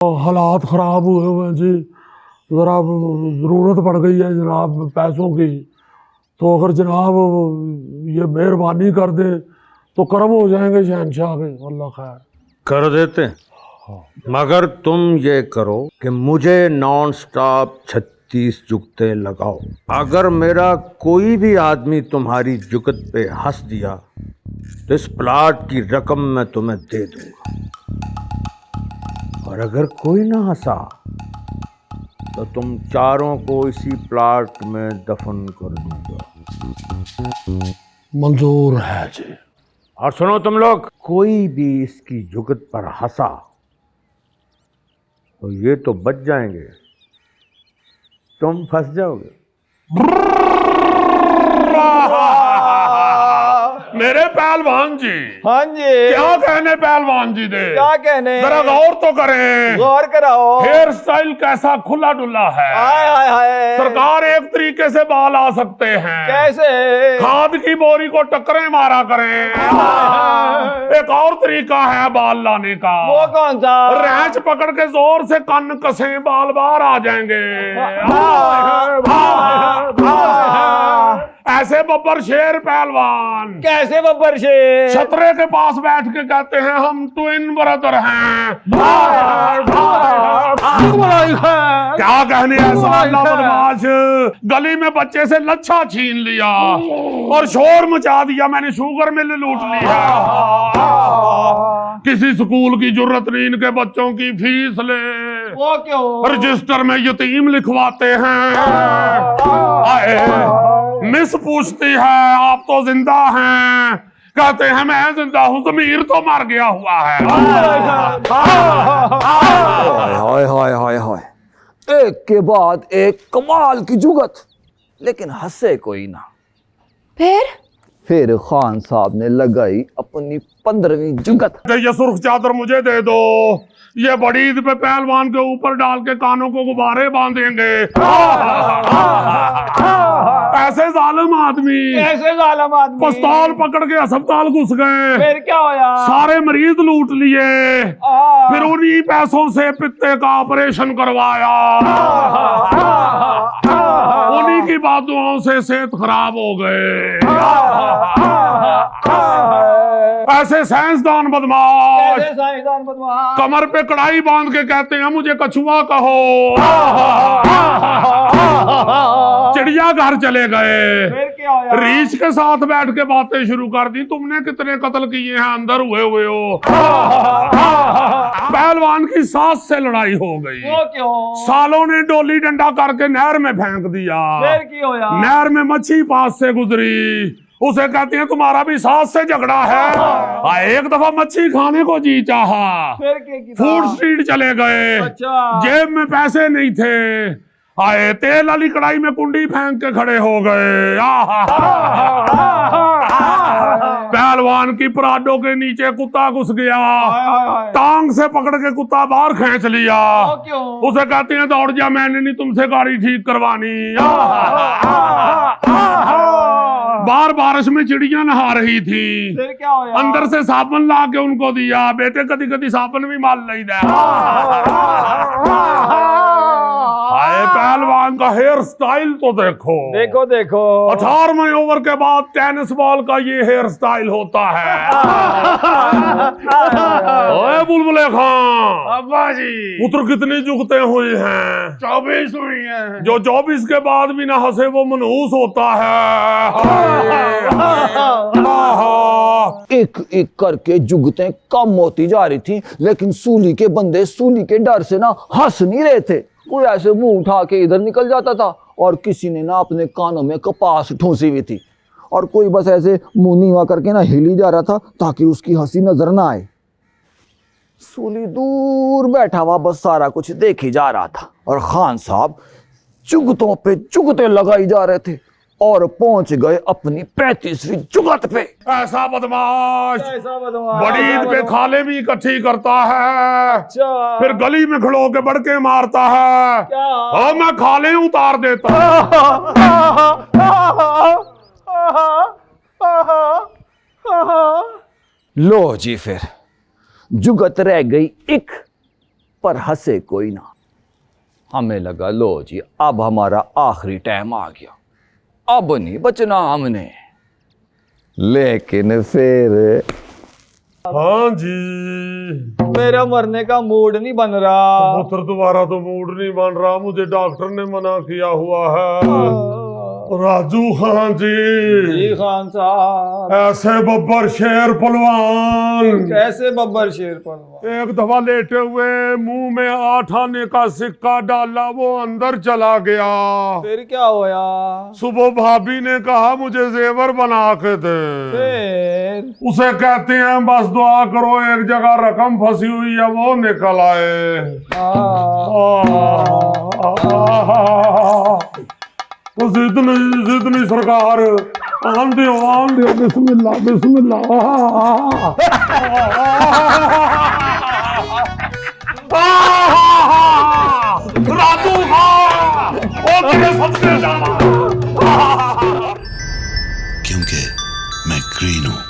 हालात ख़राब हुए हुए हैं जी, ज़रा ज़रूरत पड़ गई है जनाब पैसों की, तो अगर जनाब ये मेहरबानी कर दे तो करम हो जाएंगे शहनशाह के। अल्लाह खैर कर देते हैं, मगर तुम ये करो कि मुझे नॉन स्टॉप 36 जुगते लगाओ। अगर मेरा कोई भी आदमी तुम्हारी जुगत पे हंस दिया तो इस प्लाट की रकम मैं तुम्हें दे दूंगा, और अगर कोई ना हंसा तो तुम चारों को इसी प्लाट में दफन कर दूंगा। मंजूर है जी। और सुनो तुम लोग, कोई भी इसकी जुगत पर हंसा तो ये तो बच जाएंगे, तुम फंस जाओगे। मेरे पहलवान जी, हाँ जी, क्या कहने पहलवान जी दे, क्या कहने, जरा गौर तो करें, गौर कराओ। हेयर स्टाइल कैसा खुला डुला है। हाय हाय हाय, सरकार एक तरीके से बाल आ सकते हैं, कैसे? खाद की बोरी को टक्करें मारा करें। एक और तरीका है बाल लाने का, वो कौन सा? रैंच पकड़ के जोर से कान कसे, बाल बाहर आ जाएंगे। ऐसे बब्बर शेर पहलवान कैसे बब्बर शेर? छतरे के पास बैठ के कहते हैं हम ट्विन ब्रदर हैं। क्या कहने ऐसा बदमाश, गली में बच्चे से लच्छा छीन लिया और शोर मचा दिया, मैंने शुगर मिल लूट ली है। किसी स्कूल की जरूरत नहीं, इनके बच्चों की फीस ले, वो क्यों? रजिस्टर में यतीम लिखवाते हैं। आए मिस पूछती है आप तो जिंदा हैं, कहते हैं मैं जिंदा हूं, ज़मीर तो मर गया हुआ है। हाय हाय हाय हाय, एक के बाद एक कमाल की जुगत, लेकिन हंसे कोई ना। फिर खान साहब ने लगाई अपनी 15वीं जुगत। ये सुर्ख चादर मुझे दे दो, ये बड़ी ईद पे पहलवान के ऊपर डाल के कानों को गुब्बारे बांधेंगे। ऐसे जालिम आदमी, कैसे जालिम आदमी? पिस्तौल पकड़ के अस्पताल घुस गए, फिर क्या होया? सारे मरीज लूट लिए, फिर उन्हीं पैसों से पित्ते का ऑपरेशन करवाया, उन्हीं की बातों से सेहत खराब हो गए। ऐसे साइंसदान बदमाश, कैसे साइंसदान बदमाश? कमर पे कड़ाई बांध के कहते हैं मुझे कछुआ कहो। चिड़िया घर चले गए, फिर क्या होया? रीछ के साथ बैठ के बातें शुरू कर दी, तुमने कितने कत्ल किए हैं, अंदर हुए हो। पहलवान की सास से लड़ाई हो गई, वो क्यों? सालों ने डोली डंडा करके नहर में फेंक दिया, फिर क्या होया? नहर में मच्छी पास से गुजरी, उसे कहती है तुम्हारा भी सास से झगड़ा है। एक दफा मच्छी खाने को जी चाहा, फिर क्या किया? फूड स्ट्रीट चले गए, अच्छा। जेब में पैसे नहीं थे, आए तेल वाली कढ़ाई में कुंडी फेंक के खड़े हो गए। पहलवान की पराडों के नीचे कुत्ता घुस गया, टांग से पकड़ के कुत्ता बाहर खींच लिया, क्यों? उसे कहते हैं दौड़ जा, मैंने नहीं तुमसे गाड़ी ठीक करवानी। बाहर बारिश में चिड़िया नहा रही थी, फिर क्या होया? अंदर से साबुन ला के उनको दिया, बेटे कदी कदी साबुन भी माल नहीं दे। आए पहलवान का हेयर स्टाइल तो देखो, देखो देखो, 18वें ओवर के बाद टेनिस बॉल का ये हेयर स्टाइल होता है। ओए बुलबुले खां, अब्बा जी, पुत्र कितनी जुगते हुई हैं? 24 हुई हैं। जो 24 के बाद भी ना हंसे वो मनहूस होता है। एक एक करके जुगतें कम होती जा रही थी, लेकिन सूली के बंदे सूली के डर से ना हंस नहीं रहे थे। कोई ऐसे मुंह उठा के इधर निकल जाता था, और किसी ने ना अपने कानों में कपास ठूंसी हुई थी, और कोई बस ऐसे मुंह नीवा करके ना हिली जा रहा था ताकि उसकी हंसी नजर ना आए। सूली दूर बैठा हुआ बस सारा कुछ देख ही जा रहा था, और खान साहब जुगतों पे जुगतें लगाई जा रहे थे और पहुंच गए अपनी 35वीं जुगत पे। ऐसा बदमाश ऐसा बदमाश, बड़ी ईद पे खाले भी इकट्ठी करता है, अच्छा, फिर गली में खड़ो के बड़के मारता है, क्या? और मैं खाले उतार देता। लो जी, फिर जुगत रह गई एक, पर हंसे कोई ना। हमें लगा लो जी अब हमारा आखिरी टाइम आ गया, अब नहीं बचना हमने। लेकिन फिर हाँ जी, मेरा मरने का मूड नहीं बन रहा। पुत्र तुम्हारा तो मूड नहीं बन रहा, मुझे डॉक्टर ने मना किया हुआ है। राजू खान जी जी, खान साहब, ऐसे बब्बर शेर पलवान कैसे बब्बर शेर पलवान? एक दफा लेटे हुए मुंह में 8 आने का सिक्का डाला, वो अंदर चला गया। फिर क्या होया? सुबह भाभी ने कहा मुझे जेवर बना के दे। फिर उसे कहते हैं बस दुआ करो एक जगह रकम फंसी हुई है वो निकल आए। तो जितनी सरकार आन दो बिस्मिल्लाह बिस्मिल्लाह। राजू खां ओ तेरे सबसे ज्यादा, क्योंकि मैं ग्रीन हूं।